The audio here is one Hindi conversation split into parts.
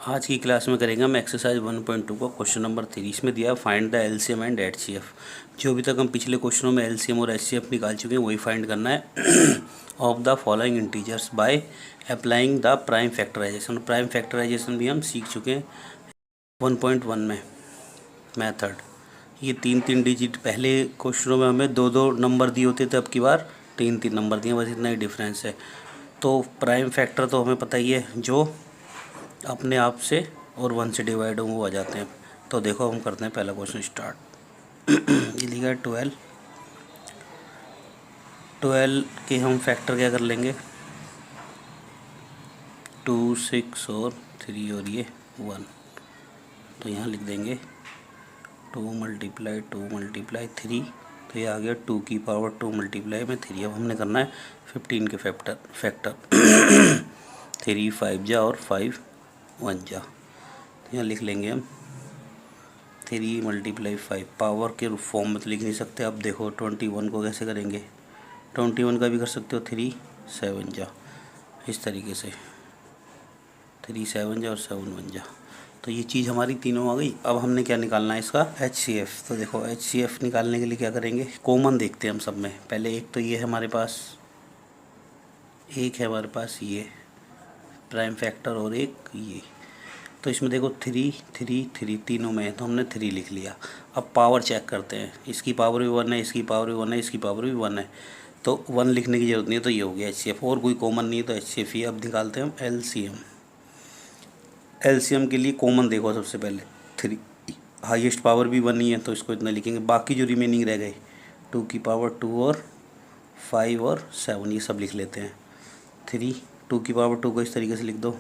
आज की क्लास में करेंगे हम एक्सरसाइज 1.2 का क्वेश्चन नंबर 3। इसमें दिया find the LCM and HCF. जो अभी तक हम पिछले क्वेश्चनों में एलसीएम और एचसीएफ निकाल चुके हैं वही फाइंड करना है of the following integers by applying the prime factorization. Prime factorization भी हम सीख चुके हैं 1.1 में मेथड। ये तीन तीन डिजिट, पहले क्वेश्चनों में हमें दो दो नंबर दिए होते थे, अब की बार तीन तीन नंबर दिए, बस इतना ही डिफरेंस है। तो प्राइम फैक्टर तो हमें पता ही है, जो अपने आप से और 1 से डिवाइड हो वो आ जाते हैं। तो देखो हम करते हैं पहला क्वेश्चन स्टार्ट। ये लिखा है 12 के हम फैक्टर क्या कर लेंगे, 2, 6 और 3 और ये 1। तो यहाँ लिख देंगे 2 मल्टीप्लाई 2 मल्टीप्लाई 3, तो ये आ गया 2 की पावर 2 मल्टीप्लाई में 3। अब हमने करना है 15 के फैक्टर 3 5 जा और 5 1 जा। तो यहाँ लिख लेंगे हम 3 मल्टीप्लाई 5। पावर के फॉर्म में तो लिख नहीं सकते। अब देखो 21 को कैसे करेंगे, 21 का भी कर सकते हो 3 7 जा, इस तरीके से 3 7 जा और 7 1 जा। तो ये चीज़ हमारी तीनों आ गई। अब हमने क्या निकालना है इसका HCF। तो देखो HCF निकालने के लिए क्या करेंगे, कॉमन देखते हैं हम सब में। पहले एक तो ये है हमारे पास, एक है हमारे पास ये प्राइम फैक्टर और एक ये। तो इसमें देखो 3 3 3 तीनों में है, तो हमने 3 लिख लिया। अब पावर चेक करते हैं, इसकी पावर भी 1 है, इसकी पावर भी 1 है, इसकी पावर भी 1 है, तो 1 लिखने की ज़रूरत नहीं है। तो ये हो गया HCF, और कोई कॉमन नहीं है तो HCF ही। अब निकालते हैं हम LCM। LCM के लिए कॉमन देखो सबसे पहले 3, हाईएस्ट पावर भी 1 ही है तो इसको इतना लिखेंगे। बाकी जो रिमेनिंग रह गए 2 की पावर 2 और 5 और 7, ये सब लिख लेते हैं। 3 2 की पावर 2 को इस तरीके से लिख दो,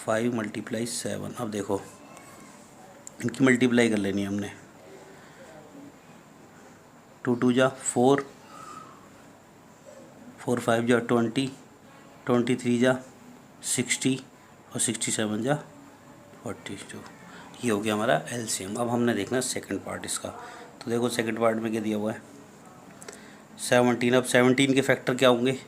5 मल्टीप्लाई 7। अब देखो इनकी मल्टीप्लाई कर लेनी है हमने। 2 2 जा 4, 4 5 जा 20, 23 जा 60 और 67 जा 42। ये हो गया हमारा LCM। अब हमने देखना सेकंड पार्ट इसका। तो देखो सेकंड पार्ट में क्या दिया हुआ है 17। अब 17 के फैक्टर क्या होंगे,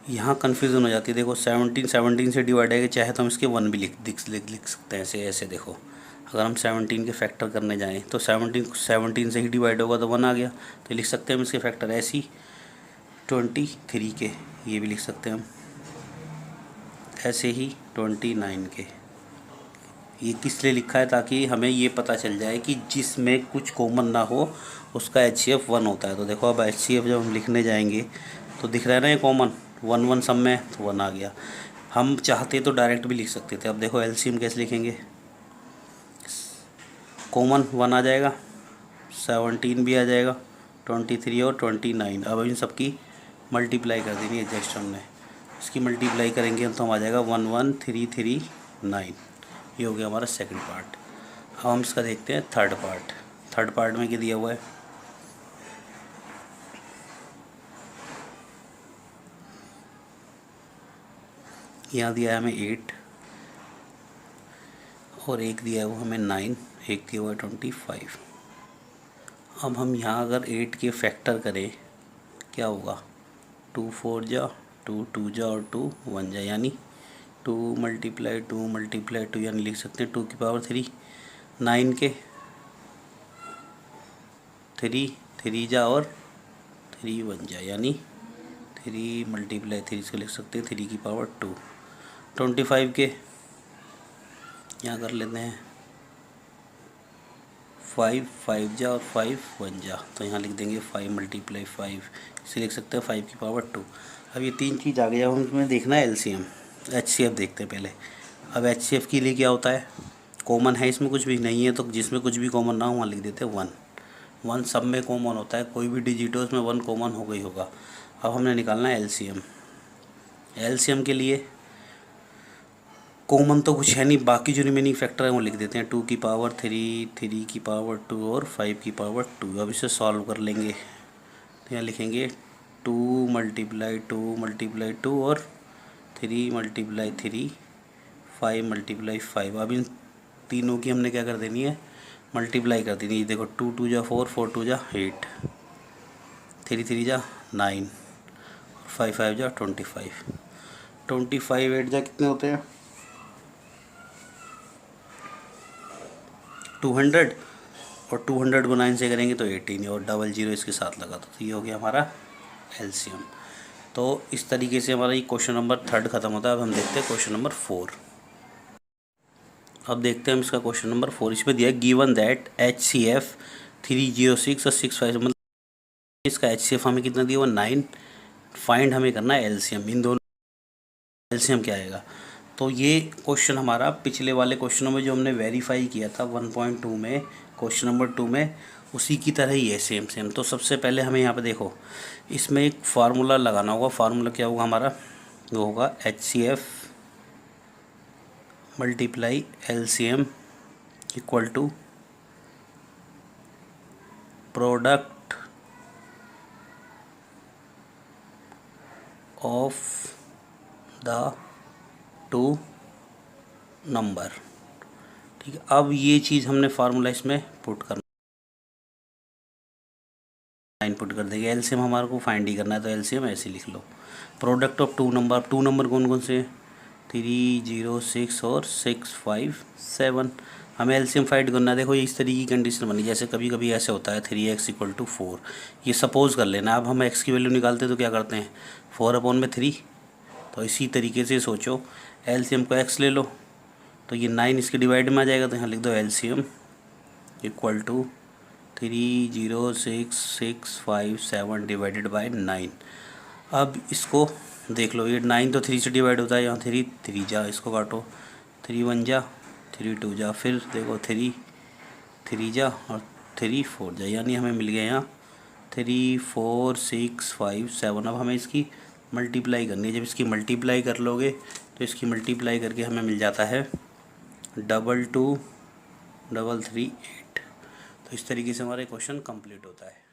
यहाँ कन्फ्यूज़न हो जाती है। देखो 17 से डिवाइड है, चाहे तो हम इसके 1 भी लिख सकते हैं ऐसे ऐसे। देखो अगर हम 17 के फैक्टर करने जाएँ तो 17 से ही डिवाइड होगा तो 1 आ गया, तो लिख सकते हैं हम इसके फैक्टर। ऐसे ही 23 के ये भी लिख सकते हैं हम, ऐसे ही 29 के। ये किस लिए लिखा है, ताकि हमें ये पता चल जाए कि जिसमें कुछ कॉमन ना हो उसका HCF 1 होता है। तो देखो अब HCF जब हम लिखने जाएंगे तो दिख रहा है ना ये कॉमन 1 1 सब में, तो 1 आ गया। हम चाहते तो डायरेक्ट भी लिख सकते थे। अब देखो LCM कैसे लिखेंगे, कॉमन 1 आ जाएगा, 17 भी आ जाएगा, 23 और 29। अब इन सब की मल्टीप्लाई कर देनी है जस्ट हमने। इसकी मल्टीप्लाई करेंगे तो हम आ जाएगा 1 1 3 3 9। ये हो गया हमारा सेकंड पार्ट। अब हम इसका देखते हैं थर्ड पार्ट। थर्ड पार्ट में क्या दिया हुआ है, यहाँ दिया है हमें 8 और एक दिया हुआ हमें 9, एक दिया हुआ है 25। अब हम यहाँ अगर 8 के फैक्टर करें क्या होगा, 2 4 जा 2 2 जा और 2 1 जा, यानी 2 मल्टीप्लाई 2 मल्टीप्लाई 2, यानी लिख सकते हैं 2 की पावर 3। 9 के 3 3 जा और 3 1 जा, यानी 3 मल्टीप्लाई 3 से लिख सकते हैं 3 की पावर 2। 25 के यहाँ कर लेते हैं 5 5 जा और 5 1 जा, तो यहाँ लिख देंगे 5 मल्टीप्लाई 5, इसे लिख सकते हैं 5 की पावर 2। अब ये तीन चीज़ आ गई। अब हमें देखना है LCM। HCF देखते हैं पहले। अब HCF के लिए क्या होता है, कॉमन है इसमें कुछ भी नहीं है, तो जिसमें कुछ भी कॉमन ना हो वहाँ लिख देते हैं 1 1। सब में कॉमन होता है, कोई भी डिजिट हो उसमें 1 कॉमन हो गई होगा। अब हमने निकालना है LCM। LCM के लिए कॉमन तो कुछ है नहीं, बाकी जो रिमेनिंग फैक्टर है वो लिख देते हैं। 2 की पावर 3, 3 की पावर 2 और 5 की पावर 2। अब इसे सॉल्व कर लेंगे तो यहाँ लिखेंगे 2 मल्टीप्लाई 2 मल्टीप्लाई 2 और 3 मल्टीप्लाई 3, 5 मल्टीप्लाई 5। अब इन तीनों की हमने क्या कर देनी है, मल्टीप्लाई कर देनी है। देखो 2 2 जा 4, 4 2 जा 8, 3 3 जा 9 और 5 5 जा 25। 25 8 जा कितने होते हैं, 200 और 200 को 9 से करेंगे तो 18 और 00 इसके साथ लगा तो ये हो गया हमारा एलसीएम। तो इस तरीके से हमारा ये क्वेश्चन नंबर 3 ख़त्म होता है। अब हम देखते हैं क्वेश्चन नंबर 4। अब देखते हैं हम इसका क्वेश्चन नंबर 4। इसमें दिया है गिवन दैट HCF 306 और 65, मतलब इसका HCF हमें कितना दिया हुआ 9, फाइंड हमें करना है एलसीएम। इन दोनों एलसीएम क्या आएगा। तो ये क्वेश्चन हमारा पिछले वाले क्वेश्चनों में जो हमने वेरीफाई किया था 1.2 में, क्वेश्चन नंबर 2 में, उसी की तरह ही है सेम। तो सबसे पहले हमें यहाँ पे देखो इसमें एक फार्मूला लगाना होगा। फार्मूला क्या होगा हमारा, वो होगा HCF multiply LCM equal to product of the two number. ठीक है, अब ये चीज़ हमने फार्मूला इसमें पुट करना, इनपुट कर देंगे। एलसीएम हमारे को फाइंड ही करना है तो एलसीएम ऐसे लिख लो। प्रोडक्ट ऑफ टू नंबर कौन कौन से, 306 और 657। हमें एलसीएम फाइंड करना है। देखो ये इस तरीके की कंडीशन बनी, जैसे कभी कभी ऐसे होता है 3x इक्वल टू 4, ये सपोज कर लेना। अब हम x की वैल्यू निकालते हैं तो क्या करते हैं 4/3। तो इसी तरीके से सोचो, एलसीएम को x ले लो तो ये 9 इसके डिवाइड में आ जाएगा, तो यहाँ लिख दो LCM equal to 306,657 divided by 9। अब इसको देख लो, ये 9 तो 3 से डिवाइड होता है, यहाँ 3 जा, इसको काटो, 3 1 जा, 3 2 जा, फिर देखो 3 जा और 3 4 जा, यानी हमें मिल गया यहाँ 3 4 6 5 7। अब हमें इसकी मल्टीप्लाई करनी है। जब इसकी मल्टीप्लाई कर लोगे तो इसकी मल्टीप्लाई करके हमें मिल जाता है 22338। तो इस तरीके से हमारा क्वेश्चन कंप्लीट होता है।